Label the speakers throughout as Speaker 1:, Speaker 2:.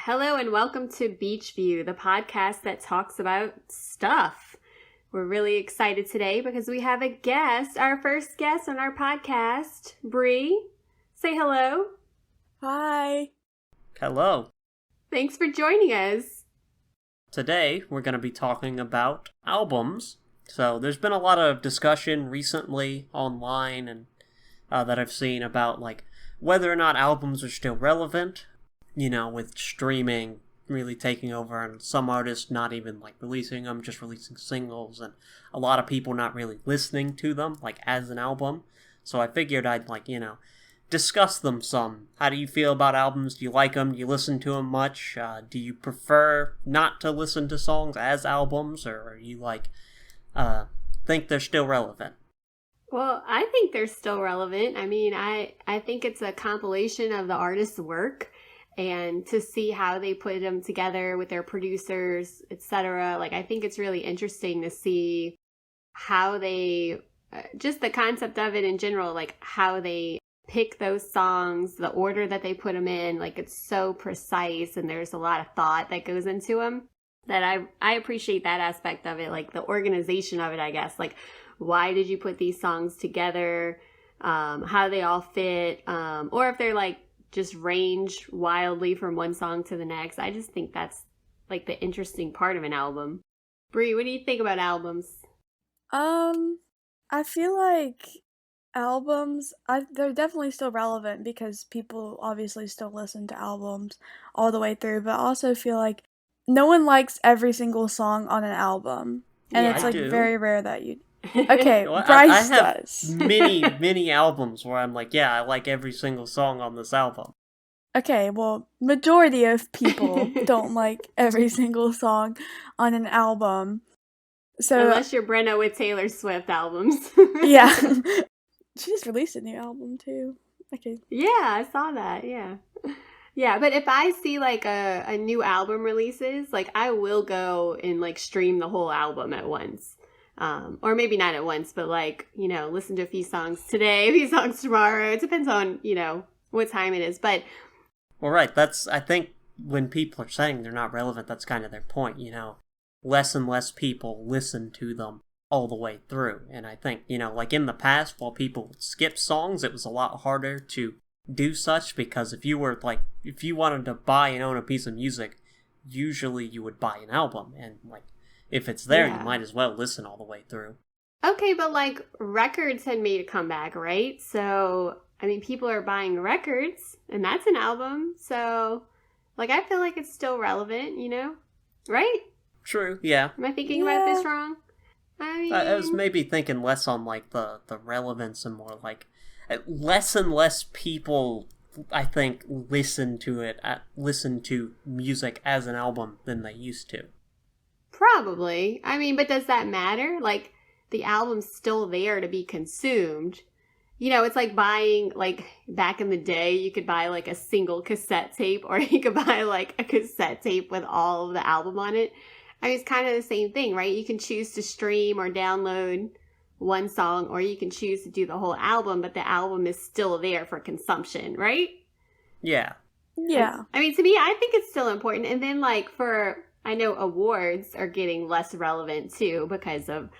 Speaker 1: Hello and welcome to Beach View, the podcast that talks about stuff. We're really excited today because we have a guest, our first guest on our podcast, Bree. Say hello.
Speaker 2: Hi.
Speaker 3: Hello.
Speaker 1: Thanks for joining us.
Speaker 3: Today we're going to be talking about albums. So there's been a lot of discussion recently online and that I've seen about whether or not albums are still relevant. You know, with streaming really taking over and some artists not even releasing them, just releasing singles, and a lot of people not really listening to them as an album. So I figured I'd discuss them some. How do you feel about albums? Do you like them? Do you listen to them much? Do you prefer not to listen to songs as albums, or are you think they're still relevant?
Speaker 1: Well, I think they're still relevant. I mean, I think it's a compilation of the artist's work. And to see how they put them together with their producers, etc. I think it's really interesting to see how they, just the concept of it in general, how they pick those songs, the order that they put them in. It's so precise and there's a lot of thought that goes into them that I appreciate that aspect of it, the organization of it, I guess. Why did you put these songs together? How they all fit, or if they're just range wildly from one song to the next. I just think that's the interesting part of an album. Bree, what do you think about albums?
Speaker 2: I feel like albums, they're definitely still relevant because people obviously still listen to albums all the way through, but I also feel like no one likes every single song on an album. And
Speaker 1: Yeah,
Speaker 2: it's
Speaker 3: I do.
Speaker 2: very rare that you... Okay,
Speaker 3: Well,
Speaker 2: Bryce
Speaker 3: I have
Speaker 2: does.
Speaker 3: many albums where I'm I like every single song on this album.
Speaker 2: Okay, well, majority of people don't like every single song on an album. So
Speaker 1: Unless you're Brenna with Taylor Swift albums.
Speaker 2: yeah. She just released a new album too. Okay.
Speaker 1: Yeah, I saw that, yeah. Yeah, but if I see a new album releases, I will go and stream the whole album at once. Or maybe not at once, but listen to a few songs today, a few songs tomorrow. It depends on, what time it is. But
Speaker 3: Well, right, I think when people are saying they're not relevant, that's kind of their point, Less and less people listen to them all the way through. And I think, in the past, while people would skip songs, it was a lot harder to do such, because if you were, if you wanted to buy and own a piece of music, usually you would buy an album. And, if it's there,
Speaker 1: Yeah.
Speaker 3: you might as well listen all the way through.
Speaker 1: okay, but records had made a comeback, right? So, I mean, people are buying records, and that's an album. So, I feel like it's still relevant, right?
Speaker 3: True, yeah.
Speaker 1: Am I thinking about this wrong? I mean,
Speaker 3: I was maybe thinking less on, the relevance and more, less and less people, I think, listen to music as an album than they used to.
Speaker 1: probably. I mean, but does that matter? The album's still there to be consumed. It's like buying, back in the day, you could buy, a single cassette tape, or you could buy, a cassette tape with all of the album on it. I mean, it's kind of the same thing, right? You can choose to stream or download one song, or you can choose to do the whole album, but the album is still there for consumption, right?
Speaker 3: Yeah.
Speaker 2: Yeah.
Speaker 1: I mean, to me, I think it's still important. And then, I know awards are getting less relevant, too, because of,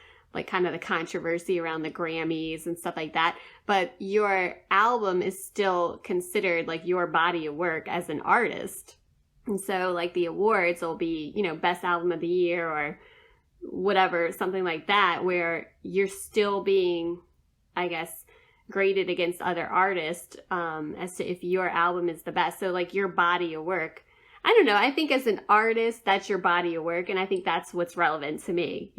Speaker 1: kind of the controversy around the Grammys and stuff like that. But your album is still considered, your body of work as an artist. And so, the awards will be, best album of the year or whatever, something like that, where you're still being, I guess, graded against other artists as to if your album is the best. So, your body of work. I don't know. I think as an artist, that's your body of work. And I think that's what's relevant to me,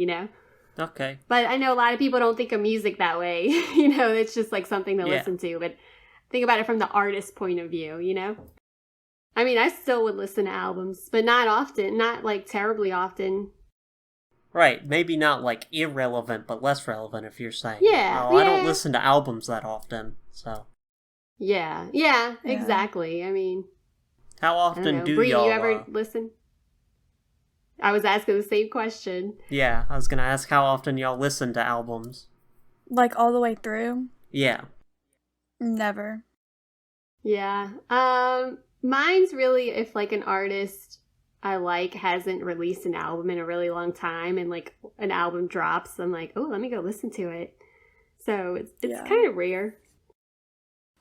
Speaker 3: Okay.
Speaker 1: But I know a lot of people don't think of music that way. It's just something to listen to. But think about it from the artist's point of view, I mean, I still would listen to albums, but not often. Not terribly often.
Speaker 3: Right, maybe not irrelevant, but less relevant if you're saying.
Speaker 1: Yeah,
Speaker 3: Oh, I
Speaker 1: yeah.
Speaker 3: don't listen to albums that often, so.
Speaker 1: Yeah, exactly. I mean,
Speaker 3: How
Speaker 1: I don't
Speaker 3: often
Speaker 1: know.
Speaker 3: do
Speaker 1: Bree,
Speaker 3: y'all...
Speaker 1: you ever listen? I was asking the same question.
Speaker 3: Yeah, I was gonna ask how often y'all listen to albums.
Speaker 2: All the way through?
Speaker 3: Yeah.
Speaker 2: Never.
Speaker 1: Yeah. Mine's really if like an artist I like hasn't released an album in a really long time and like an album drops, I'm like, oh, let me go listen to it. So it's kind of rare.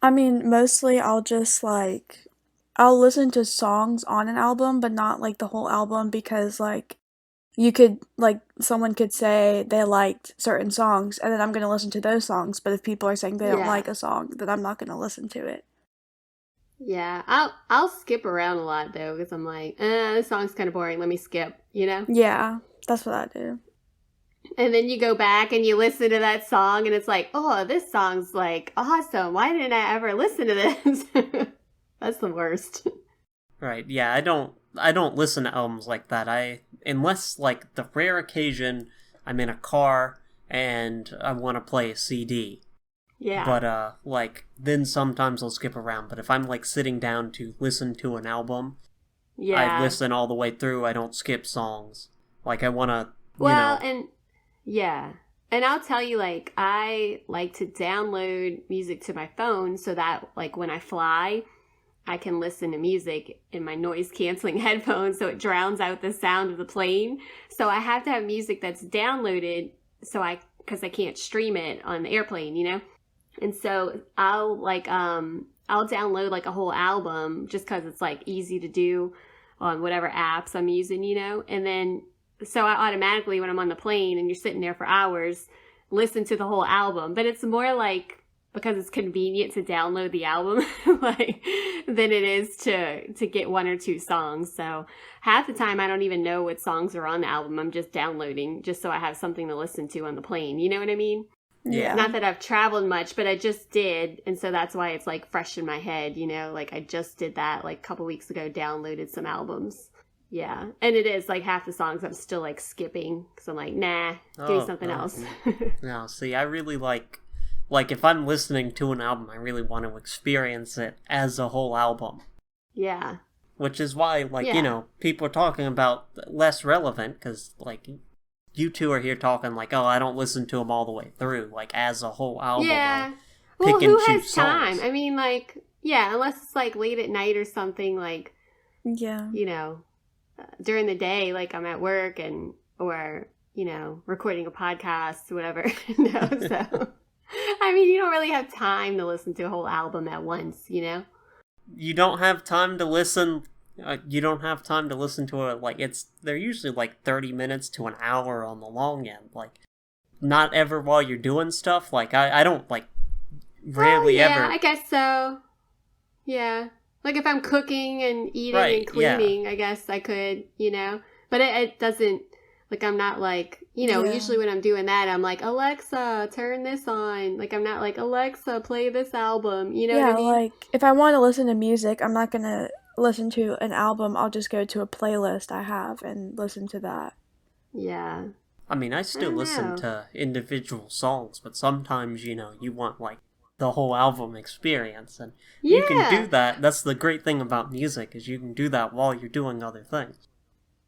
Speaker 2: I mean, mostly I'll listen to songs on an album, but not like the whole album because like someone could say they liked certain songs and then I'm going to listen to those songs, but if people are saying they don't like a song, then I'm not going to listen to it.
Speaker 1: Yeah, I'll skip around a lot though because I'm like, this song's kind of boring. Let me skip, you know?
Speaker 2: Yeah, that's what I do.
Speaker 1: And then you go back and you listen to that song and it's like, oh, this song's like awesome. Why didn't I ever listen to this? That's the worst.
Speaker 3: Right, yeah, I don't listen to albums like that. Unless like the rare occasion I'm in a car and I want to play a CD.
Speaker 1: Yeah.
Speaker 3: But like then sometimes I'll skip around. But if I'm like sitting down to listen to an album, I listen all the way through. I don't skip songs. Like I want to,
Speaker 1: And I'll tell you, like, I like to download music to my phone so that, like, when I fly, I can listen to music in my noise-canceling headphones so it drowns out the sound of the plane. So I have to have music that's downloaded because I can't stream it on the airplane, you know? And so I'll download, like, a whole album just because it's, like, easy to do on whatever apps I'm using, you know? And then so I automatically, when I'm on the plane and you're sitting there for hours, listen to the whole album. But it's more like because it's convenient to download the album like than it is to get one or two songs. So half the time I don't even know what songs are on the album. I'm just downloading just so I have something to listen to on the plane. You know what I mean?
Speaker 2: Yeah.
Speaker 1: Not that I've traveled much, but I just did. And so that's why it's like fresh in my head, you know? Like I just did that like a couple weeks ago, downloaded some albums. Yeah, and it is, like, half the songs I'm still, like, skipping, because I'm like, nah, give me something else.
Speaker 3: No, see, I really like, if I'm listening to an album, I really want to experience it as a whole album.
Speaker 1: Yeah.
Speaker 3: Which is why, you know, people are talking about less relevant, because, like, you two are here talking, like, oh, I don't listen to them all the way through, like, as a whole album.
Speaker 1: Yeah.
Speaker 3: Well,
Speaker 1: who has time? I mean, like, yeah, unless it's, like, late at night or something, like,
Speaker 2: yeah,
Speaker 1: you know, during the day, like I'm at work or, you know, recording a podcast, whatever. No, so, I mean, you don't really have time to listen to a whole album at once, you know?
Speaker 3: You don't have time to listen, to it, like, they're usually like 30 minutes to an hour on the long end, like, not ever while you're doing stuff, like, I don't, like, rarely ever.
Speaker 1: Yeah, I guess so. Yeah. Like, if I'm cooking and eating and cleaning, I guess I could, you know? But it doesn't, like, I'm not like, you know, usually when I'm doing that, I'm like, Alexa, turn this on. Like, I'm not like, Alexa, play this album. You know what I mean?
Speaker 2: Like, if I want to listen to music, I'm not going to listen to an album. I'll just go to a playlist I have and listen to that.
Speaker 1: Yeah.
Speaker 3: I mean, I still listen to individual songs, but sometimes, you know, you want, like, the whole album experience, and you can do that. That's the great thing about music, is you can do that while you're doing other things.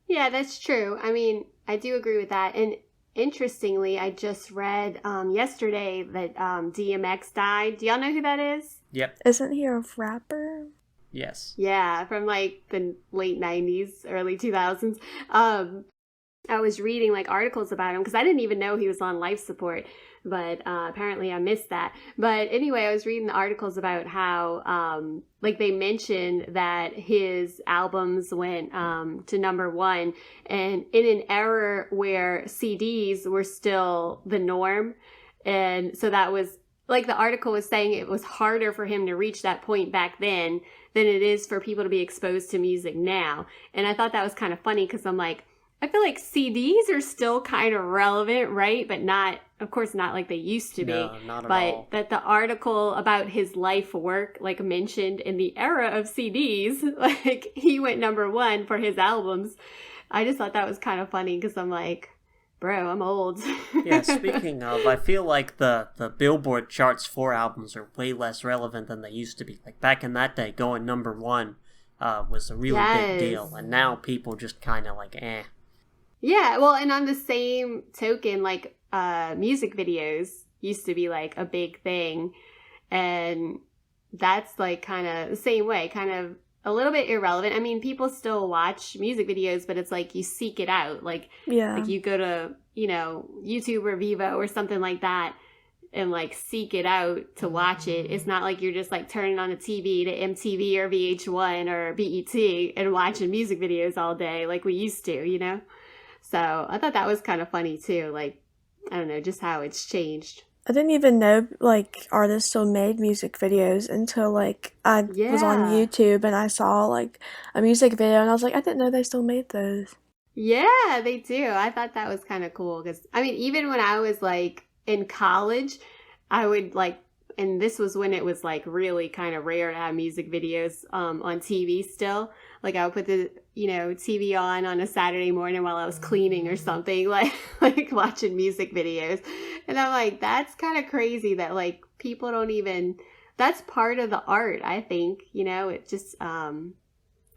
Speaker 1: Yeah, that's true. I mean, I do agree with that. And interestingly, I just read yesterday that DMX died. Do y'all know who that is?
Speaker 3: Yep.
Speaker 2: Isn't he a rapper?
Speaker 3: Yes.
Speaker 1: Yeah, from like the late 90s, early 2000s. I was reading like articles about him because I didn't even know he was on life support, but apparently I missed that. But anyway, I was reading the articles about how like they mentioned that his albums went to number one, and in an era where CDs were still the norm. And so that was like the article was saying it was harder for him to reach that point back then than it is for people to be exposed to music now. And I thought that was kind of funny because I'm like, I feel like CDs are still kind of relevant, right? But not, of course, not like they used to be.
Speaker 3: No, not at
Speaker 1: but
Speaker 3: all.
Speaker 1: That the article about his life work, like mentioned in the era of CDs, like he went number one for his albums. I just thought that was kind of funny because I'm like, bro, I'm old.
Speaker 3: Yeah, speaking of, I feel like the Billboard charts for albums are way less relevant than they used to be. Like back in that day, going number one was a really big deal. And now people just kind of like, eh.
Speaker 1: Yeah, well, and on the same token, like, music videos used to be, like, a big thing, and that's, like, kind of the same way, kind of a little bit irrelevant. I mean, people still watch music videos, but it's like you seek it out. Like you go to, YouTube or Vivo or something like that and like seek it out to watch it. It's not like you're just like turning on the TV to MTV or VH1 or BET and watching music videos all day like we used to, So I thought that was kind of funny too. Like, I don't know, just how it's changed.
Speaker 2: I didn't even know, like, artists still made music videos until, like, I was on YouTube and I saw, like, a music video and I was like, I didn't know they still made those.
Speaker 1: Yeah, they do. I thought that was kind of cool because, I mean, even when I was, like, in college, I would, like, and this was when it was, like, really kind of rare to have music videos on TV still. Like, I would put the, TV on a Saturday morning while I was cleaning or something, like watching music videos. And I'm like, that's kind of crazy that, like, people don't even, that's part of the art, I think. It just, I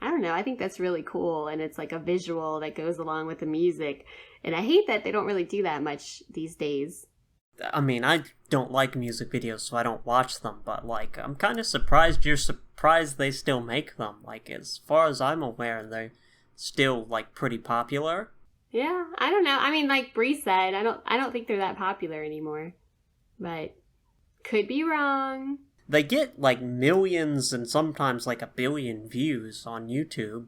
Speaker 1: don't know. I think that's really cool. And it's like a visual that goes along with the music. And I hate that they don't really do that much these days.
Speaker 3: I mean, I don't like music videos, so I don't watch them, but, like, I'm kind of surprised you're surprised they still make them. Like, as far as I'm aware, they're still, like, pretty popular.
Speaker 1: Yeah, I don't know. I mean, like Bree said, I don't think they're that popular anymore. But could be wrong.
Speaker 3: They get, like, millions and sometimes, like, 1 billion views on YouTube.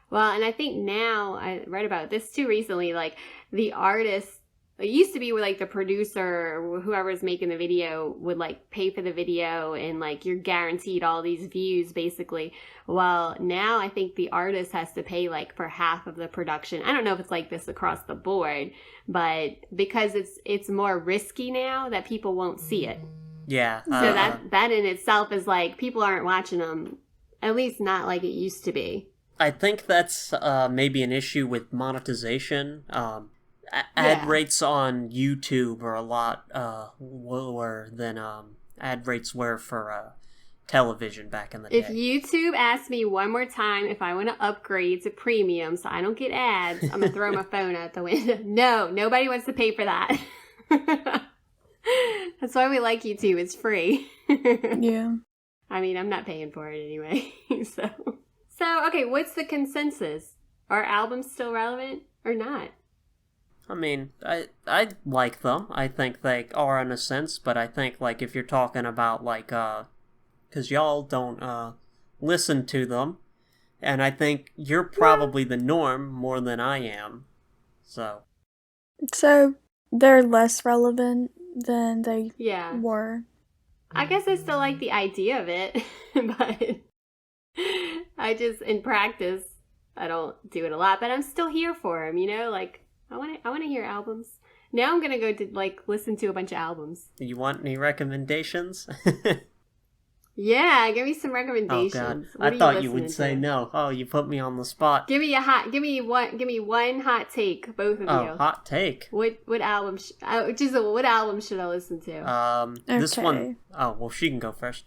Speaker 1: Well, and I think now, I read about this too recently, like, the artists, it used to be where, like, the producer or whoever's making the video would, like, pay for the video and, like, you're guaranteed all these views, basically. Well, now I think the artist has to pay, like, for half of the production. I don't know if it's like this across the board, but because it's more risky now that people won't see it.
Speaker 3: Yeah.
Speaker 1: So that in itself is, like, people aren't watching them, at least not like it used to be.
Speaker 3: I think that's maybe an issue with monetization. Ad rates on YouTube are a lot lower than ad rates were for television back in the day.
Speaker 1: If YouTube asks me one more time if I want to upgrade to premium so I don't get ads, I'm going to throw my phone out the window. No, nobody wants to pay for that. That's why we like YouTube. It's free.
Speaker 2: Yeah.
Speaker 1: I mean, I'm not paying for it anyway. So, okay, what's the consensus? Are albums still relevant or not?
Speaker 3: I mean, I like them. I think they are in a sense, but I think, like, if you're talking about, like, because y'all don't listen to them, and I think you're probably the norm more than I am, so.
Speaker 2: So, they're less relevant than they were.
Speaker 1: I guess I still like the idea of it, but I just, in practice, I don't do it a lot, but I'm still here for them, like, I want to hear albums. Now I'm going to go to, like, listen to a bunch of albums.
Speaker 3: You want any recommendations?
Speaker 1: Yeah, give me some recommendations.
Speaker 3: Oh God, I thought you would say no. Oh, you put me on the spot.
Speaker 1: Give me one hot take, both of you.
Speaker 3: Oh, hot take.
Speaker 1: What album? What album should I listen to?
Speaker 3: This one. Oh, well, she can go first.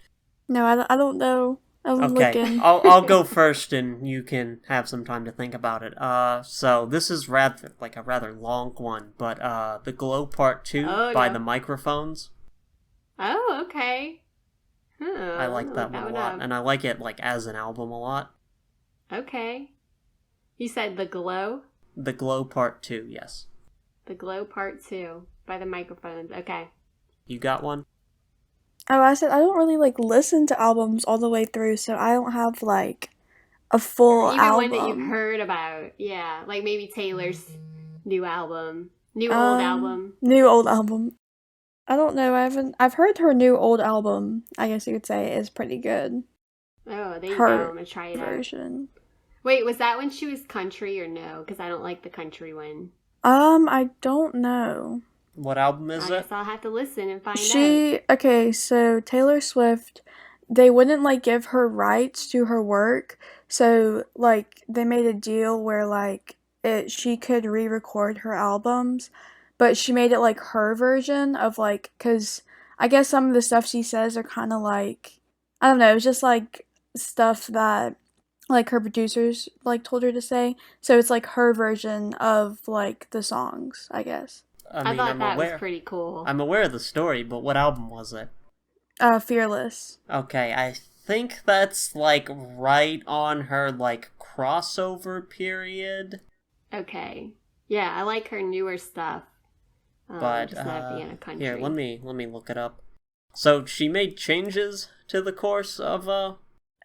Speaker 2: No, I don't know. I'm
Speaker 3: okay,
Speaker 2: looking.
Speaker 3: I'll go first, and you can have some time to think about it. So this is rather long one, but The Glow Part 2 by The Microphones.
Speaker 1: Oh, okay. Huh,
Speaker 3: I like that one a lot, and I like it, like, as an album a lot.
Speaker 1: Okay. You said The Glow?
Speaker 3: The Glow Part 2, yes.
Speaker 1: The Glow Part 2 by The Microphones. Okay.
Speaker 3: You got one?
Speaker 2: Oh, I said I don't really, like, listen to albums all the way through, so I don't have, like, a full album.
Speaker 1: Even one that you've heard about. Yeah, like maybe Taylor's new album. Old album.
Speaker 2: New old album. I don't know, I've heard her new old album, I guess you could say, is pretty good.
Speaker 1: Oh, there you go. I'm gonna try it
Speaker 2: version.
Speaker 1: Out. Wait, was that when she was country or no? Because I don't like the country one.
Speaker 2: I don't know.
Speaker 3: What album is it?
Speaker 1: I guess I'll have to listen and find out.
Speaker 2: Okay, so Taylor Swift, they wouldn't, like, give her rights to her work, so, like, they made a deal where, like, she could re-record her albums, but she made it, like, her version of, like, because I guess some of the stuff she says are kind of, like, I don't know, it's just, like, stuff that, like, her producers, like, told her to say, so it's, like, her version of, like, the songs, I guess.
Speaker 1: I thought that was pretty cool.
Speaker 3: I'm aware of the story, but what album was it?
Speaker 2: Fearless.
Speaker 3: Okay, I think that's, like, right on her, like, crossover period.
Speaker 1: Okay. Yeah, I like her newer stuff.
Speaker 3: But,
Speaker 1: just not being a country.
Speaker 3: here, let me look it up. So, she made changes to the course of,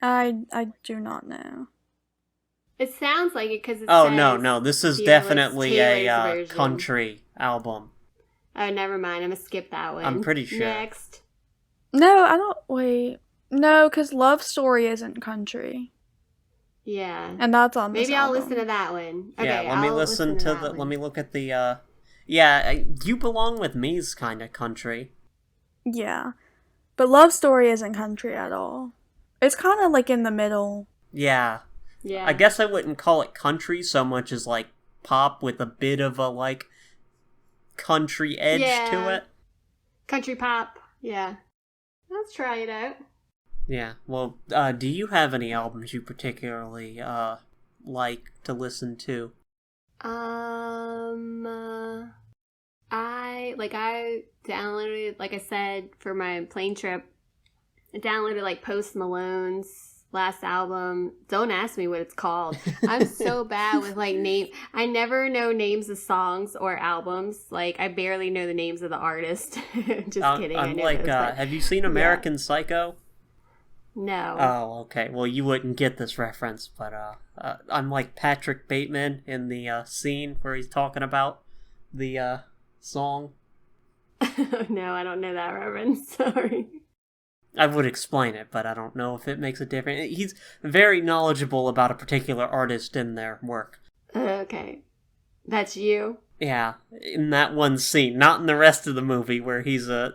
Speaker 2: I do not know.
Speaker 1: It sounds like it because it
Speaker 3: Oh,
Speaker 1: says
Speaker 3: no, this is
Speaker 1: Fearless
Speaker 3: definitely
Speaker 1: Taylor's
Speaker 3: a
Speaker 1: version.
Speaker 3: country album.
Speaker 1: Oh, never mind. I'm gonna skip that one.
Speaker 3: I'm pretty sure.
Speaker 1: Next.
Speaker 2: No, I don't. Wait. No, because Love Story isn't country.
Speaker 1: Yeah.
Speaker 2: And that's on this
Speaker 1: Maybe I'll
Speaker 2: album.
Speaker 1: listen to that one. Okay,
Speaker 3: Yeah, let me
Speaker 1: I'll
Speaker 3: listen to
Speaker 1: that
Speaker 3: the.
Speaker 1: one.
Speaker 3: Let me look at the. Yeah, You Belong with Me's kind of country.
Speaker 2: Yeah. But Love Story isn't country at all. It's kind of like in the middle.
Speaker 3: Yeah.
Speaker 1: Yeah.
Speaker 3: I guess I wouldn't call it country so much as like pop with a bit of a like country edge to it.
Speaker 1: Country pop. Yeah. Let's try it out.
Speaker 3: Yeah. Well, do you have any albums you particularly like to listen to?
Speaker 1: I downloaded, like I said, for my plane trip, I downloaded like Post Malone's last album. Don't ask me what it's called. I'm so bad with like name. I never know names of songs or albums. Like I barely know the names of the artist. Just kidding.
Speaker 3: I'm
Speaker 1: I know
Speaker 3: like,
Speaker 1: those, but
Speaker 3: have you seen American Psycho?
Speaker 1: no.
Speaker 3: Oh, okay. Well, you wouldn't get this reference, but I'm like Patrick Bateman in the scene where he's talking about the song.
Speaker 1: No, I don't know that reference. Sorry.
Speaker 3: I would explain it, but I don't know if it makes a difference. He's very knowledgeable about a particular artist in their work.
Speaker 1: Okay. That's you?
Speaker 3: Yeah, in that one scene, not in the rest of the movie where he's a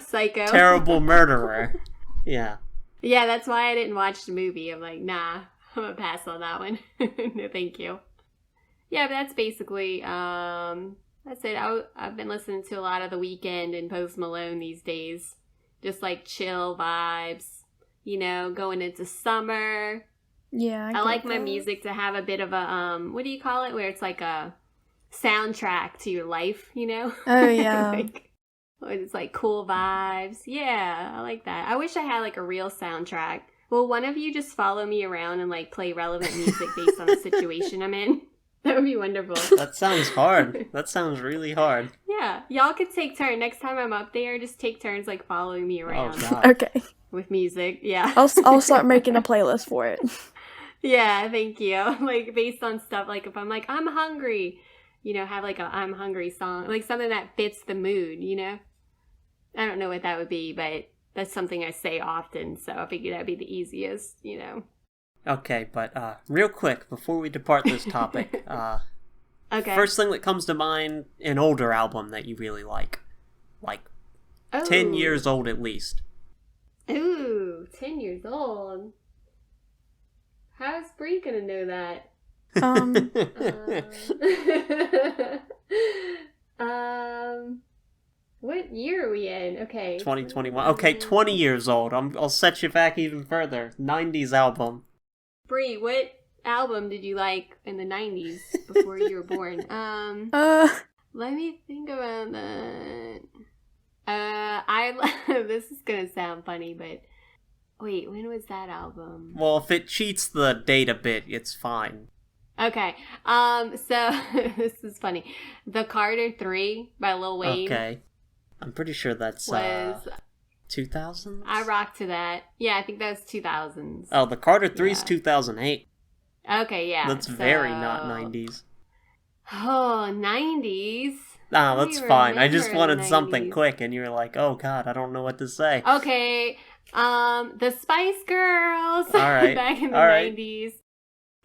Speaker 1: Psycho.
Speaker 3: terrible murderer. Yeah.
Speaker 1: Yeah, that's why I didn't watch the movie. I'm like, nah, I'm gonna pass on that one. No, thank you. Yeah, but that's basically, that's it. I've been listening to a lot of The Weeknd and Post Malone these days. Just like chill vibes, going into summer.
Speaker 2: Yeah,
Speaker 1: I like my music to have a bit of a, what do you call it? Where it's like a soundtrack to your life,
Speaker 2: Oh, yeah.
Speaker 1: It's like cool vibes. Yeah, I like that. I wish I had like a real soundtrack. Will one of you just follow me around and like play relevant music based on the situation I'm in? That would be wonderful.
Speaker 3: That sounds hard. That sounds really hard.
Speaker 1: Yeah, y'all could take turns. Next time I'm up there, just take turns like following me around.
Speaker 3: Oh, God.
Speaker 2: Okay.
Speaker 1: With music. Yeah.
Speaker 2: I'll start making a playlist for it.
Speaker 1: Yeah, thank you. Like based on stuff like if I'm like, I'm hungry, have like a I'm hungry song. Like something that fits the mood, I don't know what that would be, but that's something I say often, so I figured that'd be the easiest,
Speaker 3: Okay, but real quick, before we depart this topic,
Speaker 1: Okay.
Speaker 3: first thing that comes to mind, an older album that you really like. Like, 10 years old at least.
Speaker 1: Ooh, 10 years old. How's Bree gonna know that? What year are we in? Okay.
Speaker 3: 2021. Okay, 20 years old. I'll set you back even further. 90s album.
Speaker 1: Bree, what album did you like in the 90s before you were born? Let me think about that. This is gonna sound funny, but wait, when was that album?
Speaker 3: Well, if it cheats the date a bit, it's fine.
Speaker 1: Okay. So this is funny. The Carter 3 by Lil Wayne.
Speaker 3: Okay. I'm pretty sure that's
Speaker 1: was
Speaker 3: 2000s?
Speaker 1: I rocked to that. Yeah, I think that was 2000s.
Speaker 3: Oh, the Carter 3's
Speaker 1: Yeah.
Speaker 3: 2008.
Speaker 1: Okay, yeah.
Speaker 3: That's very not 90s.
Speaker 1: Oh, 90s?
Speaker 3: Ah, that's
Speaker 1: We
Speaker 3: fine. I just
Speaker 1: remember the
Speaker 3: wanted something
Speaker 1: 90s.
Speaker 3: quick, and you were like, oh god, I don't know what to say.
Speaker 1: Okay. The Spice Girls.
Speaker 3: All right.
Speaker 1: Back in the
Speaker 3: All right.
Speaker 1: 90s.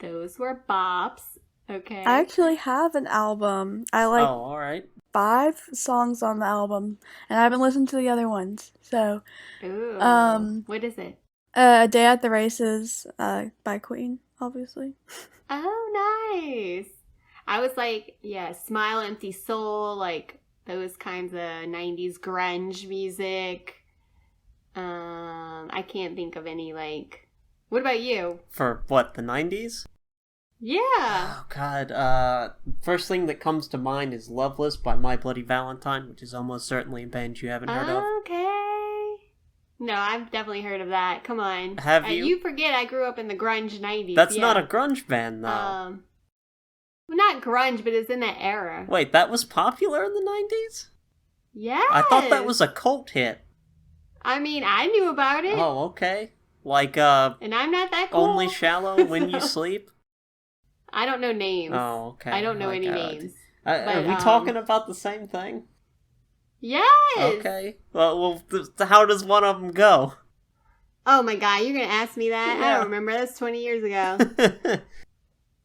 Speaker 1: Those were bops. Okay.
Speaker 2: I actually have an album. I like
Speaker 3: Oh, alright.
Speaker 2: 5 songs on the album, and I haven't listened to the other ones. So,
Speaker 1: Ooh. What is it?
Speaker 2: A Day at the Races by Queen, obviously.
Speaker 1: Oh, nice. I was like, yeah, Smile Empty Soul, like those kinds of 90s grunge music. I can't think of any, like, what about you?
Speaker 3: For what, the 90s?
Speaker 1: Yeah.
Speaker 3: Oh god, first thing that comes to mind is Loveless by My Bloody Valentine, which is almost certainly a band you haven't heard of.
Speaker 1: Okay. No, I've definitely heard of that. Come on.
Speaker 3: Have you?
Speaker 1: You forget I grew up in the grunge 90s.
Speaker 3: That's
Speaker 1: yeah.
Speaker 3: not a grunge band, though.
Speaker 1: Well, not grunge, but it's in that era.
Speaker 3: Wait, that was popular in the 90s?
Speaker 1: Yes.
Speaker 3: I thought that was a cult hit.
Speaker 1: I mean, I knew about it.
Speaker 3: Oh, okay. Like,
Speaker 1: and I'm not that cool.
Speaker 3: Only Shallow When You Sleep?
Speaker 1: I don't know names.
Speaker 3: Oh, okay.
Speaker 1: I don't know
Speaker 3: My
Speaker 1: any
Speaker 3: God.
Speaker 1: names.
Speaker 3: Are we talking about the same thing?
Speaker 1: Yes!
Speaker 3: Okay. Well, how does one of them go?
Speaker 1: Oh my God, you're going to ask me that?
Speaker 3: Yeah.
Speaker 1: I don't remember. That's 20 years ago.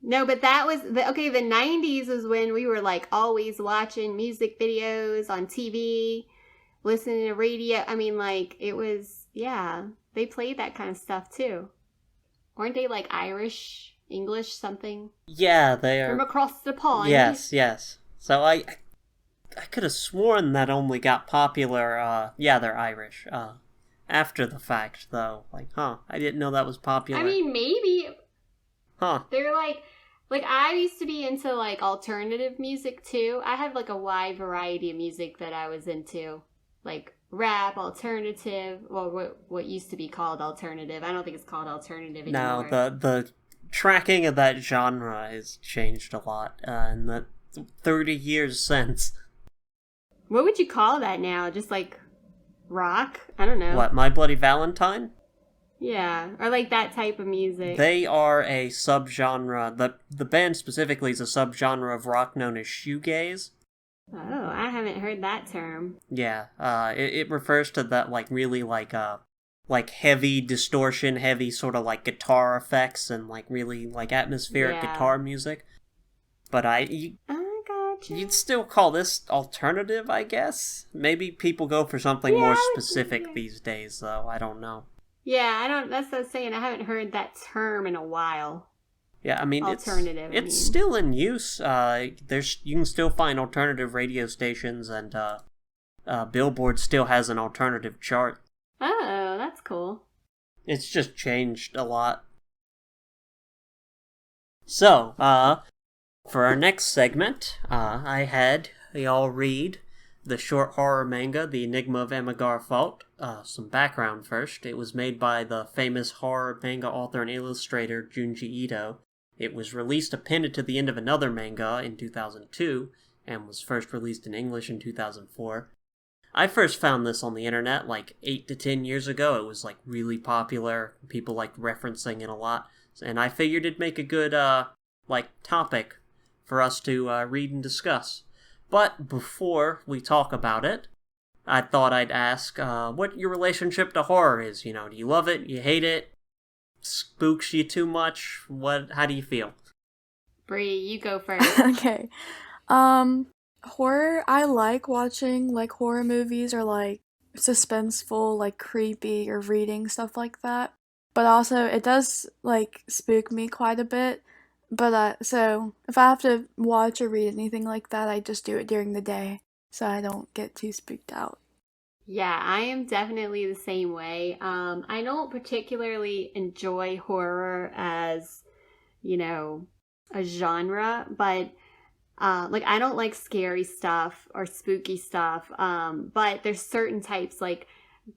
Speaker 1: No, but that was, the 90s was when we were like always watching music videos on TV, listening to radio. I mean, like, it was, yeah, they played that kind of stuff too. Weren't they like Irish, English, something?
Speaker 3: Yeah, they are.
Speaker 1: From across the pond.
Speaker 3: Yes. So I could have sworn that only got popular, they're Irish, after the fact, though. Like, I didn't know that was popular.
Speaker 1: I mean, maybe.
Speaker 3: Huh.
Speaker 1: They're like I used to be into like alternative music too. I had like a wide variety of music that I was into. Like rap, alternative, well, what used to be called alternative. I don't think it's called alternative anymore.
Speaker 3: No, the tracking of that genre has changed a lot in the 30 years since.
Speaker 1: What would you call that now? Just like rock? I don't know.
Speaker 3: What, My Bloody Valentine?
Speaker 1: Yeah, or like that type of music.
Speaker 3: They are a subgenre. The band specifically is a subgenre of rock known as shoegaze.
Speaker 1: Oh, I haven't heard that term.
Speaker 3: Yeah, it refers to that like really like heavy distortion, heavy sort of like guitar effects and like really like atmospheric guitar music. But I gotcha. You'd still call this alternative, I guess. Maybe people go for something more specific these days, though. I don't know.
Speaker 1: Yeah, that's what I was saying. I haven't heard that term in a while.
Speaker 3: Yeah, I mean,
Speaker 1: alternative.
Speaker 3: It's still in use. You can still find alternative radio stations, and Billboard still has an alternative chart.
Speaker 1: Oh, that's cool.
Speaker 3: It's just changed a lot. So, for our next segment, I had y'all read the short horror manga, The Enigma of Amigara Fault. Some background first. It was made by the famous horror manga author and illustrator Junji Ito. It was released appended to the end of another manga in 2002, and was first released in English in 2004. I first found this on the internet like 8 to 10 years ago. It was like really popular. People liked referencing it a lot. And I figured it'd make a good topic for us to read and discuss. But before we talk about it, I thought I'd ask what your relationship to horror is. You know, do you love it? You hate it? Spooks you too much? How do you feel?
Speaker 1: Bree, you go first.
Speaker 2: Okay. Horror, I like watching like horror movies or like suspenseful, like creepy or reading stuff like that. But also it does like spook me quite a bit. But so if I have to watch or read anything like that, I just do it during the day so I don't get too spooked out.
Speaker 1: Yeah, I am definitely the same way. I don't particularly enjoy horror as, a genre, but I don't like scary stuff or spooky stuff. But there's certain types, like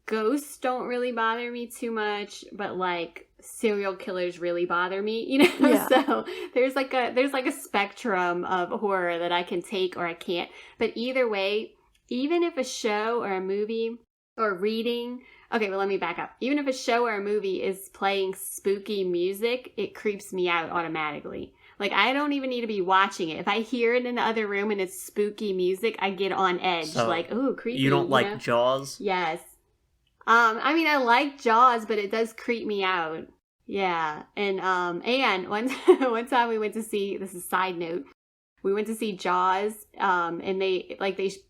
Speaker 1: ghosts don't really bother me too much, but like serial killers really bother me,
Speaker 2: Yeah.
Speaker 1: So there's like a spectrum of horror that I can take or I can't. But either way, even if a show or a movie or reading, okay, well, let me back up. Even if a show or a movie is playing spooky music, it creeps me out automatically. Like, I don't even need to be watching it. If I hear it in the other room and it's spooky music, I get on edge.
Speaker 3: So
Speaker 1: like, ooh, creepy.
Speaker 3: You don't like Jaws?
Speaker 1: Yes. I mean, I like Jaws, but it does creep me out. Yeah. And one time we went to see, this is a side note, we went to see Jaws, and they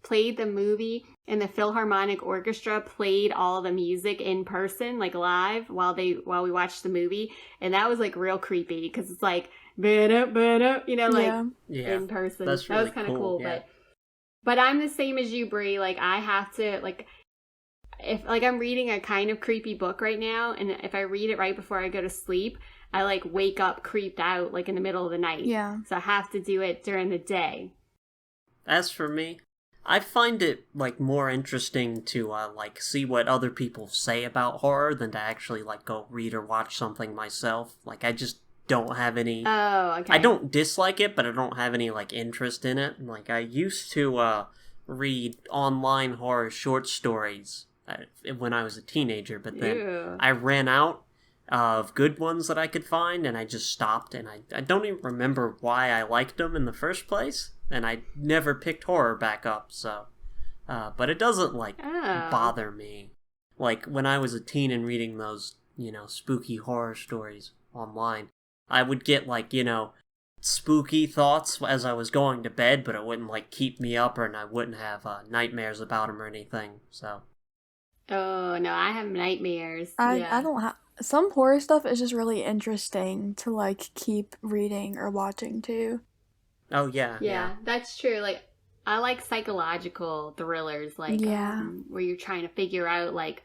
Speaker 1: played the movie, and the Philharmonic Orchestra played all the music in person, like live, while we watched the movie, and that was like real creepy because it's like in person.
Speaker 3: That's really
Speaker 1: that was kind of cool.
Speaker 3: Yeah.
Speaker 1: But I'm the same as you, Brie. Like I have to if I'm reading a kind of creepy book right now, and if I read it right before I go to sleep, I wake up creeped out in the middle of the night.
Speaker 2: Yeah.
Speaker 1: So I have to do it during the day.
Speaker 3: As for me, I find it, like, more interesting to, like, see what other people say about horror than to actually, like, go read or watch something myself. Like, I just don't have any...
Speaker 1: Oh, okay.
Speaker 3: I don't dislike it, but I don't have any, like, interest in it. Like, I used to, read online horror short stories when I was a teenager, but then
Speaker 1: Ew.
Speaker 3: I ran out of good ones that I could find, and I just stopped, and I don't even remember why I liked them in the first place, and I never picked horror back up, so... but it doesn't, like, bother me. Like, when I was a teen and reading those, spooky horror stories online, I would get, like, spooky thoughts as I was going to bed, but it wouldn't, like, keep me up, and I wouldn't have nightmares about them or anything, so...
Speaker 1: Oh, no, I have nightmares.
Speaker 2: I don't have... Some horror stuff is just really interesting to, like, keep reading or watching, too.
Speaker 3: Oh, yeah.
Speaker 1: Yeah, that's true. Like, I like psychological thrillers, like, where you're trying to figure out, like,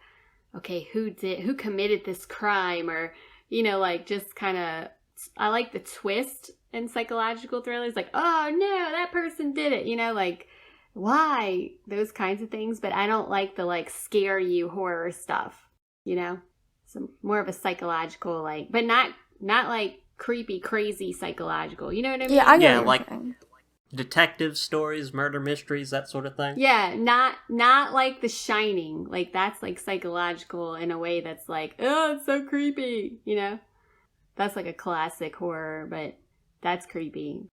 Speaker 1: okay, who committed this crime, or, like, just kind of... I like the twist in psychological thrillers, like, oh no, that person did it, like, why? Those kinds of things, but I don't like the, like, scare you horror stuff, So more of a psychological, like, but not like creepy, crazy psychological, you know what I mean?
Speaker 2: Yeah, I get
Speaker 3: Yeah,
Speaker 2: what
Speaker 3: like
Speaker 2: you're saying.
Speaker 3: detective stories, murder mysteries, that sort of thing.
Speaker 1: Yeah, not like The Shining, like, that's, like, psychological in a way that's like, oh, it's so creepy, That's like a classic horror, but that's creepy.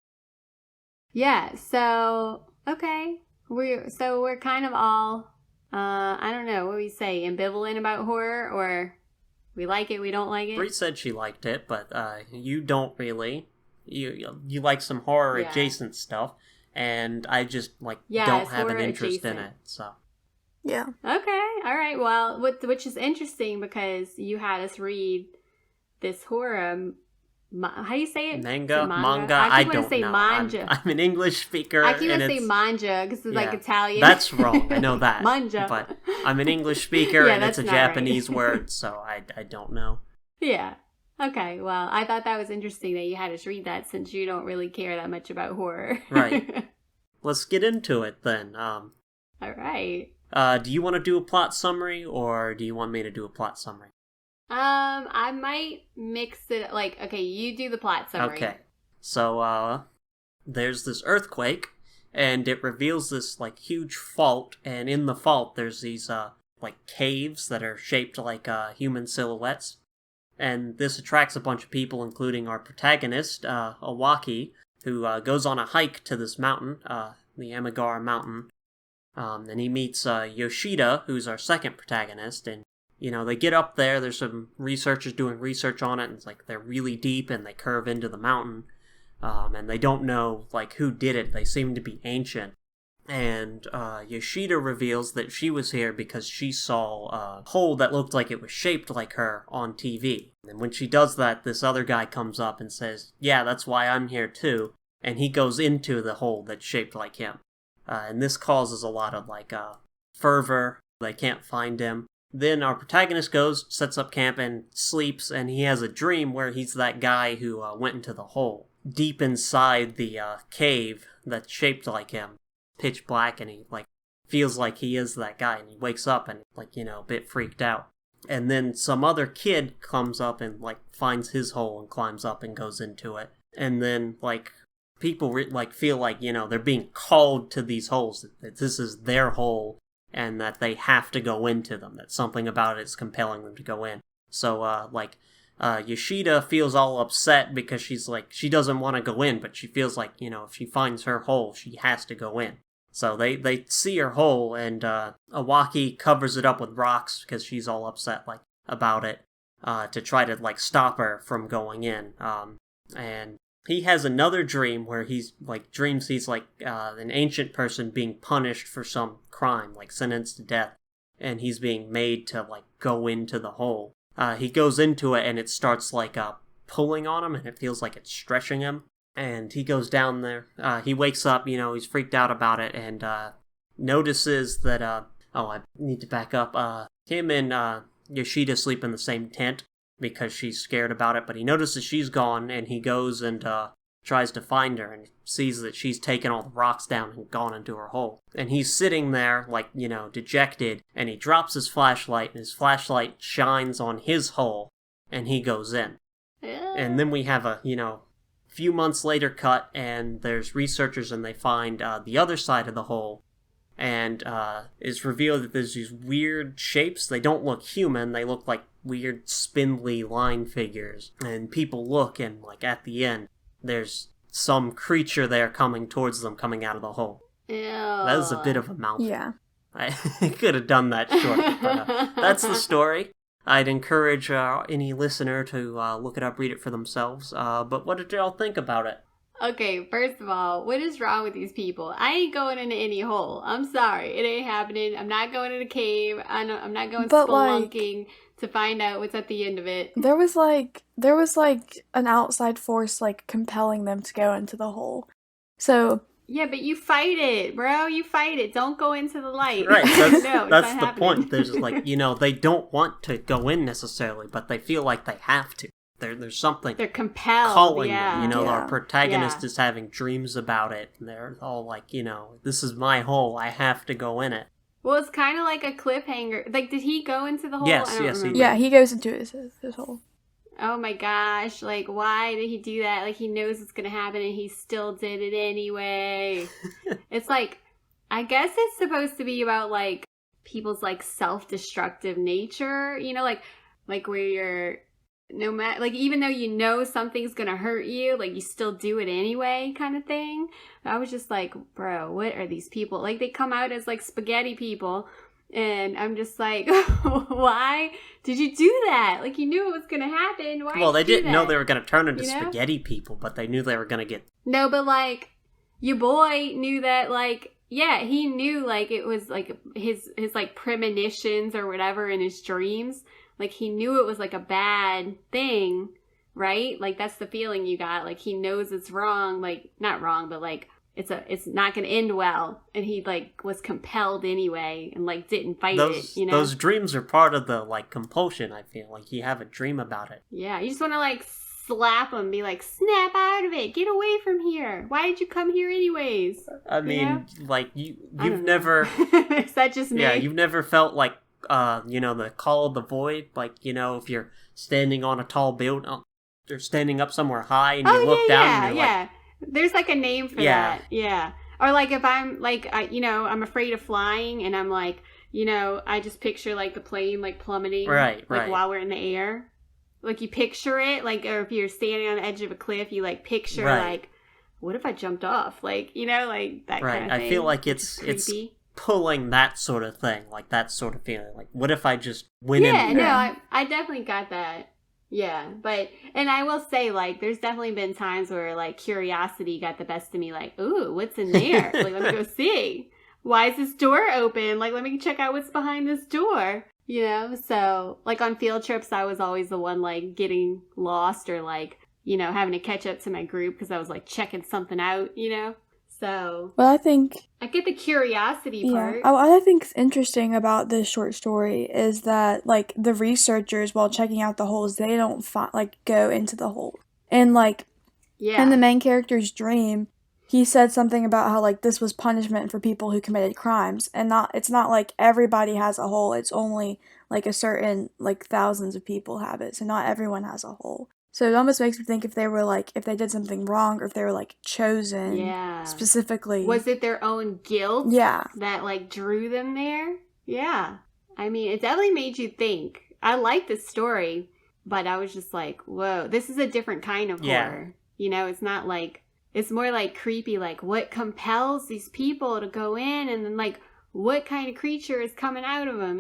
Speaker 1: Yeah, so, okay. We're kind of all, I don't know, what do we say, ambivalent about horror, or we like it, we don't like it?
Speaker 3: Bree said she liked it, but you don't really. You like some horror adjacent stuff, and I just, like, don't have an interest in it, so.
Speaker 2: Yeah.
Speaker 1: Okay, all right, well, which is interesting because you had us read this horror, how do you say it?
Speaker 3: Manga?
Speaker 1: Manga?
Speaker 3: I
Speaker 1: keep
Speaker 3: don't
Speaker 1: say
Speaker 3: know.
Speaker 1: manja.
Speaker 3: I'm an English speaker.
Speaker 1: I keep going to say manja because it's like Italian.
Speaker 3: That's wrong. I know that.
Speaker 1: Manja.
Speaker 3: But I'm an English speaker, and it's a Japanese
Speaker 1: right.
Speaker 3: word, so I don't know.
Speaker 1: Yeah. Okay, well, I thought that was interesting that you had us read that since you don't really care that much about horror.
Speaker 3: Right. Let's get into it then.
Speaker 1: All right.
Speaker 3: Do you want to do a plot summary, or do you want me to do a plot summary?
Speaker 1: I might mix it, like, okay, you do the plot summary.
Speaker 3: Okay. So, there's this earthquake, and it reveals this, like, huge fault, and in the fault there's these, like, caves that are shaped like, human silhouettes. And this attracts a bunch of people, including our protagonist, Awaki, who, goes on a hike to this mountain, the Amigara Mountain. And he meets, Yoshida, who's our second protagonist, and they get up there, there's some researchers doing research on it, and it's like they're really deep and they curve into the mountain, and they don't know, like, who did it. They seem to be ancient. And Yoshida reveals that she was here because she saw a hole that looked like it was shaped like her on TV. And when she does that, this other guy comes up and says, yeah, that's why I'm here too, and he goes into the hole that's shaped like him. And this causes a lot of, like, fervor. They can't find him. Then our protagonist goes, sets up camp, and sleeps, and he has a dream where he's that guy who went into the hole. Deep inside the cave that's shaped like him. Pitch black, and he, like, feels like he is that guy, and he wakes up and, like, a bit freaked out. And then some other kid comes up and, like, finds his hole and climbs up and goes into it. And then, like, people, feel like, they're being called to these holes, that this is their hole, and that they have to go into them, that something about it is compelling them to go in. So, Yoshida feels all upset because she's like, she doesn't want to go in, but she feels like, if she finds her hole, she has to go in. So they see her hole, and Awaki covers it up with rocks because she's all upset, like, about it, to try to, like, stop her from going in. And he has another dream where he's, like, dreams he's, like, an ancient person being punished for some crime, like, sentenced to death, and he's being made to, like, go into the hole. He goes into it, and it starts, like, pulling on him, and it feels like it's stretching him, and he goes down there. He wakes up, he's freaked out about it, and notices that, I need to back up, him and Yoshida sleep in the same tent, because she's scared about it, but he notices she's gone, and he goes and tries to find her and sees that she's taken all the rocks down and gone into her hole. And he's sitting there, like, dejected, and he drops his flashlight, and his flashlight shines on his hole, and he goes in. And then we have a, few months later cut, and there's researchers, and they find the other side of the hole, and it's revealed that there's these weird shapes. They don't look human, they look like weird spindly line figures. And people look, and, like, at the end, there's some creature there coming towards them, coming out of the hole.
Speaker 1: Ew.
Speaker 3: That was a bit of a mouthful.
Speaker 2: Yeah.
Speaker 3: I could have done that short, but that's the story. I'd encourage any listener to look it up, read it for themselves. But what did y'all think about it?
Speaker 1: Okay, first of all, what is wrong with these people? I ain't going into any hole. I'm sorry. It ain't happening. I'm not going in a cave. I'm not going spelunking to find out what's at the end of it.
Speaker 2: There was like an outside force like compelling them to go into the hole. So
Speaker 1: yeah, but you fight it, bro. You fight it. Don't go into the light.
Speaker 3: Right, that's,
Speaker 1: no,
Speaker 3: that's the point. There's like, they don't want to go in necessarily, but they feel like they have to. There's something
Speaker 1: they're compelled,
Speaker 3: calling
Speaker 1: them.
Speaker 3: Our protagonist is having dreams about it, and they're all like, this is my hole. I have to go in it.
Speaker 1: Well, it's kind of like a cliffhanger. Like, did he go into the hole?
Speaker 3: Yes,
Speaker 1: I don't remember.
Speaker 2: Yeah, he goes into his hole.
Speaker 1: Oh my gosh, like, why did he do that? Like, he knows it's gonna happen and he still did it anyway. It's like, I guess it's supposed to be about, like, people's, like, self-destructive nature, like where you're, no matter, like, even though you know something's gonna hurt you, like, you still do it anyway, kind of thing. I was just like, bro, what are these people? Like, they come out as, like, spaghetti people. And I'm just like, why did you do that? Like, you knew it was going to happen. Why?
Speaker 3: Well, they didn't know they were going to turn into
Speaker 1: You know?
Speaker 3: spaghetti people, but they knew they were going to get...
Speaker 1: No, but, like, your boy knew that, like, yeah, he knew, like, it was, like, his like, premonitions or whatever in his dreams. Like, he knew it was, like, a bad thing, right? Like, that's the feeling you got. Like, he knows it's wrong. Like, not wrong, but, like, it's not going to end well. And he, like, was compelled anyway and, like, didn't fight it,
Speaker 3: Those dreams are part of the, like, compulsion, I feel. Like, you have a dream about it.
Speaker 1: Yeah, you just want to, like, slap him, be like, snap out of it, get away from here. Why did you come here anyways?
Speaker 3: I mean, like, you've never...
Speaker 1: Is that just me?
Speaker 3: Yeah, you've never felt like, the call of the void? Like, if you're standing on a tall building, or standing up somewhere high and you look down and you're like...
Speaker 1: There's, like, a name for that. Yeah. Or, like, if I'm, like, I'm afraid of flying and I'm, like, I just picture, like, the plane, like, plummeting.
Speaker 3: Right.
Speaker 1: While we're in the air. Like, you picture it, like, or if you're standing on the edge of a cliff, you, like, picture, like, what if I jumped off? Like, like, that kind of thing.
Speaker 3: I feel like it's pulling that sort of thing, like, that sort of feeling. Like, what if I just went in?
Speaker 1: Yeah, no, I definitely got that. Yeah, and I will say, like, there's definitely been times where, like, curiosity got the best of me, like, ooh, what's in there? Like, let me go see. Why is this door open? Like, let me check out what's behind this door. So, like, on field trips, I was always the one, like, getting lost or, like, having to catch up to my group because I was, like, checking something out, So,
Speaker 2: well, I think
Speaker 1: I get the curiosity part.
Speaker 2: What I think's interesting about this short story is that, like, the researchers, while checking out the holes, they don't go into the hole. And, like, in the main character's dream, he said something about how, like, this was punishment for people who committed crimes, and it's not like everybody has a hole. It's only, like, a certain, like, thousands of people have it, so not everyone has a hole. So it almost makes me think if they did something wrong, or if they were, like, chosen specifically.
Speaker 1: Was it their own guilt that, like, drew them there? Yeah. I mean, it definitely made you think. I like this story, but I was just like, whoa, this is a different kind of horror. It's not like, it's more like creepy, like, what compels these people to go in, and then, like, what kind of creature is coming out of them,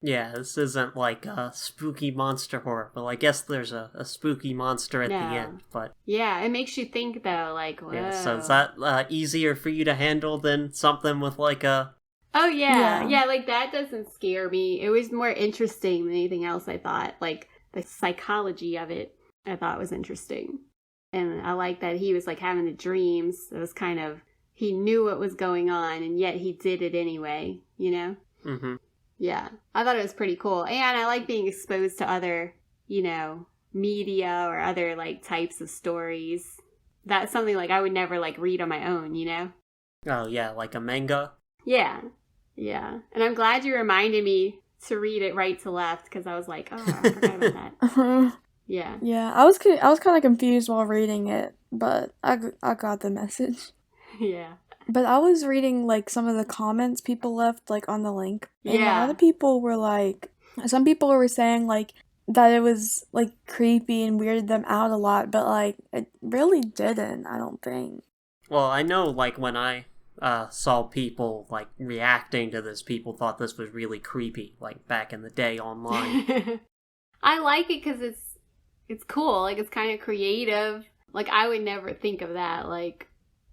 Speaker 3: Yeah, this isn't like a spooky monster horror. Well, I guess there's a spooky monster at the end, but...
Speaker 1: Yeah, it makes you think, though, like, whoa.
Speaker 3: Yeah, so is that easier for you to handle than something with, like, a...
Speaker 1: Oh, yeah. Yeah, like, that doesn't scare me. It was more interesting than anything else, I thought. Like, the psychology of it, I thought was interesting. And I like that he was, like, having the dreams. It was kind of... He knew what was going on, and yet he did it anyway,
Speaker 3: Mm-hmm.
Speaker 1: Yeah, I thought it was pretty cool. And I like being exposed to other, media or other, like, types of stories. that's something like I would never like read on my own, you know?
Speaker 3: Oh, yeah, like a manga?
Speaker 1: Yeah. Yeah. And I'm glad you reminded me to read it right to left because I was like, oh, I forgot about that. Yeah.
Speaker 2: Yeah, I was kind of confused while reading it, but I got the message.
Speaker 1: Yeah.
Speaker 2: But I was reading like some of the comments people left like on the link, and a lot
Speaker 1: Yeah.
Speaker 2: of people were like, some people were saying like that it was like creepy and weirded them out a lot, but like it really didn't, I don't think.
Speaker 3: Well, I know, like, when I saw people, like, reacting to this, people thought this was really creepy, like, back in the day online.
Speaker 1: I like it because it's cool. Like, it's kind of creative. Like, I would never think of that. Like,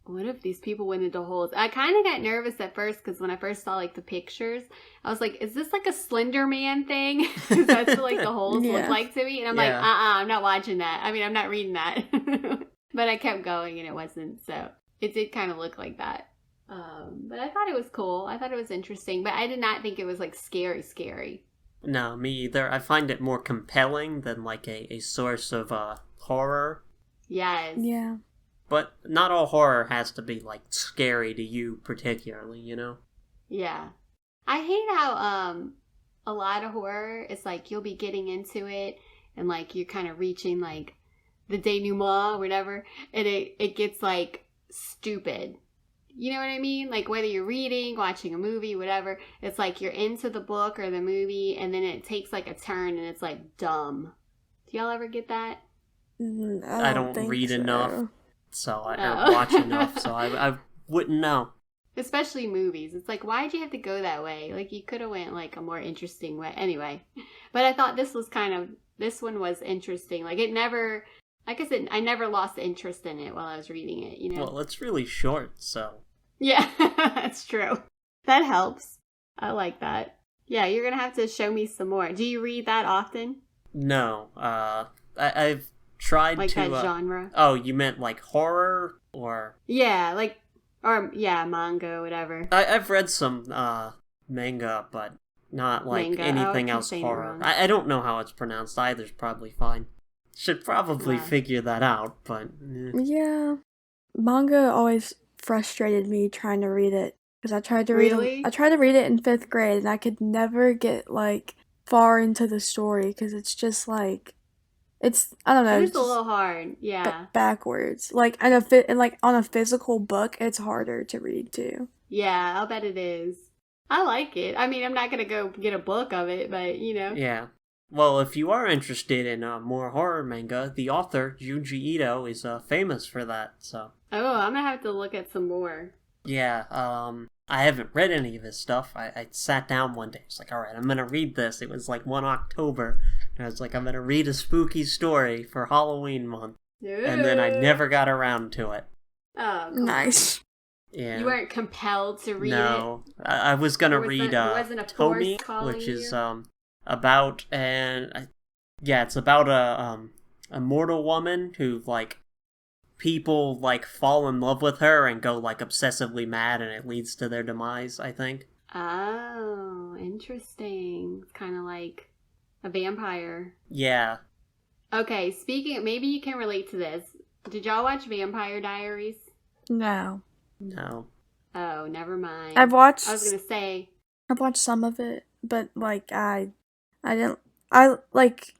Speaker 1: what if these people went into holes? I kind of got nervous at first because when I first saw, like, the pictures, I was like, is this, like, a Slender Man thing? Because that's what, like, the holes look like to me. And I'm like, I'm not watching that. I mean, I'm not reading that. But I kept going and it wasn't. So it did kind of look like that. But I thought it was cool. I thought it was interesting. But I did not think it was, like, scary.
Speaker 3: No, me either. I find it more compelling than, like, a source of horror.
Speaker 1: Yes.
Speaker 2: Yeah.
Speaker 3: But not all horror has to be, like, scary to you particularly, you know?
Speaker 1: Yeah. I hate how a lot of horror is like you'll be getting into it and like you're kind of reaching like the denouement or whatever and it gets like stupid. You know what I mean? Like whether you're reading, watching a movie, whatever, it's like you're into the book or the movie and then it takes like a turn and it's like dumb. Do y'all ever get that?
Speaker 3: I don't
Speaker 2: think
Speaker 3: read
Speaker 2: so.
Speaker 3: enough. So I watch enough, so I wouldn't know.
Speaker 1: Especially movies. It's like, why'd you have to go that way? Like, you could have went, like, a more interesting way. Anyway. But I thought this one was interesting. Like, it never, like I said, I never lost interest in it while I was reading it, you know?
Speaker 3: Well, it's really short, so.
Speaker 1: Yeah, that's true. That helps. I like that. Yeah, you're gonna have to show me some more. Do you read that often?
Speaker 3: No. I've tried
Speaker 1: like
Speaker 3: to...
Speaker 1: that genre?
Speaker 3: Oh, you meant, like, horror? Or...
Speaker 1: Yeah, like... Or, yeah, manga, whatever.
Speaker 3: I've read some manga, but not like
Speaker 1: Manga.
Speaker 3: anything else horror. I don't know how it's pronounced either. It's probably fine. Should probably figure that out, but...
Speaker 2: Yeah. Manga always frustrated me trying to read it. Because I tried to read it. I tried to read it in 5th grade, and I could never get, like, far into the story, because it's just, like... It's, I don't know.
Speaker 1: It's a little hard, yeah.
Speaker 2: Backwards. Like, on a physical book, it's harder to read, too.
Speaker 1: Yeah, I'll bet it is. I like it. I mean, I'm not going to go get a book of it, but, you know.
Speaker 3: Yeah. Well, if you are interested in more horror manga, the author, Junji Ito, is famous for that, so...
Speaker 1: Oh, I'm going to have to look at some more.
Speaker 3: Yeah, I haven't read any of his stuff. I sat down one day. I was like, alright, I'm gonna read this. It was like 1 October. And I was like, I'm gonna read a spooky story for Halloween month.
Speaker 1: Ooh.
Speaker 3: And then I never got around to it.
Speaker 1: Oh, cool.
Speaker 2: Nice.
Speaker 3: Yeah.
Speaker 1: You weren't compelled to read it?
Speaker 3: No. I was gonna read Tomi, which is about it's about a mortal woman who, like, people, like, fall in love with her and go, like, obsessively mad, and it leads to their demise, I think.
Speaker 1: Oh, interesting. It's kind of like a vampire.
Speaker 3: Yeah.
Speaker 1: Okay, maybe you can relate to this. Did y'all watch Vampire Diaries?
Speaker 2: No.
Speaker 3: No.
Speaker 1: Oh, never mind.
Speaker 2: I was
Speaker 1: gonna say.
Speaker 2: I've watched some of it, but, like, I didn't like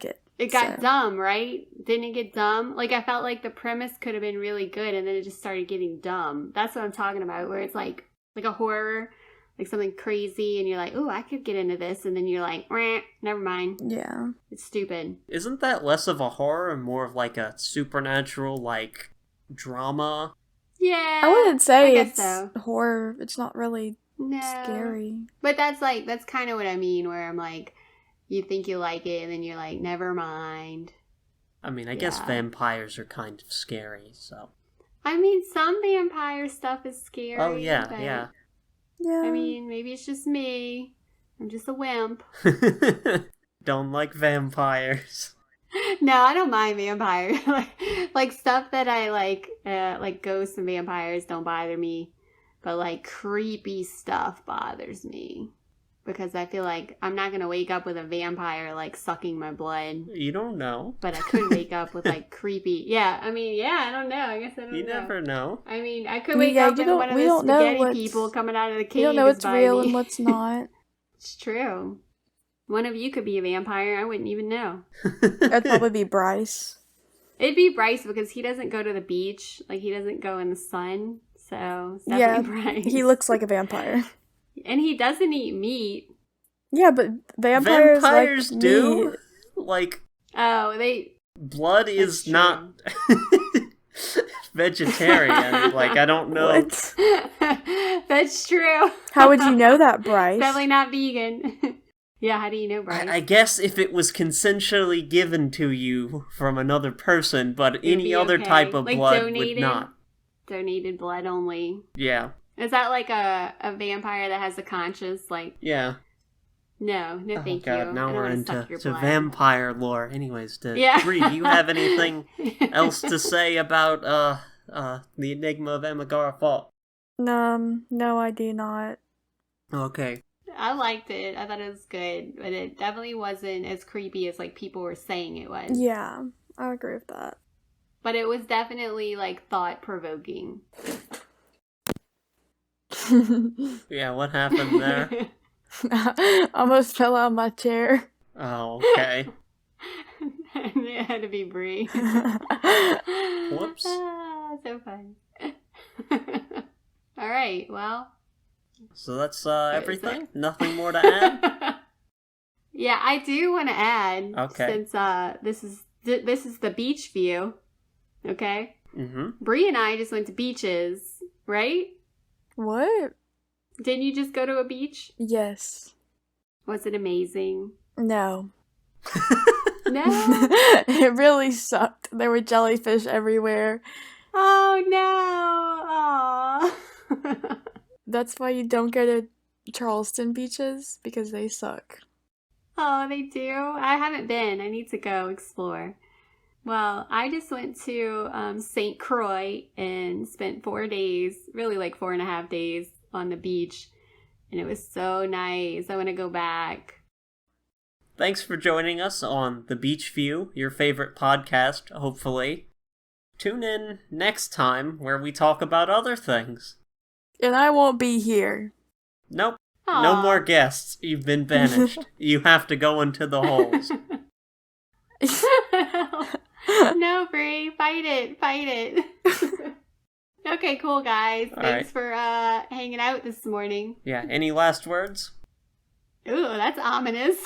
Speaker 2: it.
Speaker 1: It got dumb, right? Didn't it get dumb? Like, I felt like the premise could have been really good, and then it just started getting dumb. That's what I'm talking about, where it's like a horror, like something crazy, and you're like, ooh, I could get into this, and then you're like, never mind.
Speaker 2: Yeah.
Speaker 1: It's stupid.
Speaker 3: Isn't that less of a horror and more of, like, a supernatural, like, drama?
Speaker 1: Yeah.
Speaker 2: I wouldn't say it's
Speaker 1: so.
Speaker 2: Horror. It's not really scary.
Speaker 1: But that's kind of what I mean, where I'm like, you think you like it, and then you're like, never mind.
Speaker 3: I mean, I guess vampires are kind of scary, so...
Speaker 1: I mean, some vampire stuff is scary.
Speaker 3: Oh, yeah, yeah.
Speaker 2: Yeah.
Speaker 1: I mean, maybe it's just me. I'm just a wimp.
Speaker 3: Don't like vampires.
Speaker 1: No, I don't mind vampires. like stuff that I like ghosts and vampires don't bother me. But, like, creepy stuff bothers me. because I feel like I'm not going to wake up with a vampire, like, sucking my blood.
Speaker 3: You don't know.
Speaker 1: But I could wake up with, like, creepy... Yeah, I mean, I don't know. I guess I don't know.
Speaker 3: You never know.
Speaker 1: I mean, I could wake up with one of those spaghetti people coming out of the cave.
Speaker 2: You don't know what's real and what's not.
Speaker 1: It's true. One of you could be a vampire. I wouldn't even know.
Speaker 2: That'd probably be Bryce.
Speaker 1: It'd be Bryce because he doesn't go to the beach. Like, he doesn't go in the sun. So, it's definitely Bryce.
Speaker 2: He looks like a vampire.
Speaker 1: And he doesn't eat meat.
Speaker 2: Yeah, but vampires like
Speaker 3: do.
Speaker 2: meat.
Speaker 3: Like, blood is not vegetarian. Like, I don't know.
Speaker 2: What?
Speaker 1: That's true.
Speaker 2: How would you know that, Bryce?
Speaker 1: Definitely not vegan. Yeah, how do you know, Bryce?
Speaker 3: I guess if it was consensually given to you from another person, but any other type of
Speaker 1: like
Speaker 3: blood
Speaker 1: donated,
Speaker 3: would not.
Speaker 1: Donated blood only.
Speaker 3: Yeah.
Speaker 1: Is that like a vampire that has a conscience? Like,
Speaker 3: yeah.
Speaker 1: No, thank you.
Speaker 3: Now we're into
Speaker 1: blood.
Speaker 3: vampire lore. Anyways, Bree, do you have anything else to say about the Enigma of Amigara Fault?
Speaker 2: No, I do not.
Speaker 3: Okay.
Speaker 1: I liked it. I thought it was good, but it definitely wasn't as creepy as like people were saying it was.
Speaker 2: Yeah, I agree with that.
Speaker 1: But it was definitely like thought provoking.
Speaker 3: Yeah, what happened there?
Speaker 2: I almost fell out of my chair.
Speaker 3: Oh, okay.
Speaker 1: It had to be Bree.
Speaker 3: Whoops.
Speaker 1: So fun. All right, well.
Speaker 3: So that's everything? Nothing more to add?
Speaker 1: Yeah, I do want to add.
Speaker 3: Okay.
Speaker 1: Since this is the beach view. Okay?
Speaker 3: Mm-hmm.
Speaker 1: Bree and I just went to beaches, right?
Speaker 2: What?
Speaker 1: Didn't you just go to a beach?
Speaker 2: Yes.
Speaker 1: Was it amazing?
Speaker 2: No.
Speaker 1: No?
Speaker 2: It really sucked. There were jellyfish everywhere.
Speaker 1: Oh, no. Aww.
Speaker 2: That's why you don't go to Charleston beaches, because they suck.
Speaker 1: Oh, they do? I haven't been. I need to go explore. Well, I just went to St. Croix and spent 4 days, really like 4.5 days on the beach. And it was so nice. I want to go back.
Speaker 3: Thanks for joining us on The Beach View, your favorite podcast, hopefully. Tune in next time where we talk about other things. And
Speaker 2: I won't be here.
Speaker 3: Nope.
Speaker 1: Aww.
Speaker 3: No more guests. You've been banished. You have to go into the holes.
Speaker 1: No, Bree. Fight it. Okay, cool, guys. Thanks for hanging out this morning.
Speaker 3: Yeah, any last words?
Speaker 1: Ooh, that's ominous.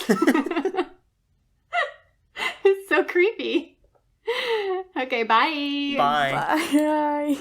Speaker 1: It's so creepy. Okay, bye.
Speaker 3: Bye.
Speaker 2: Bye.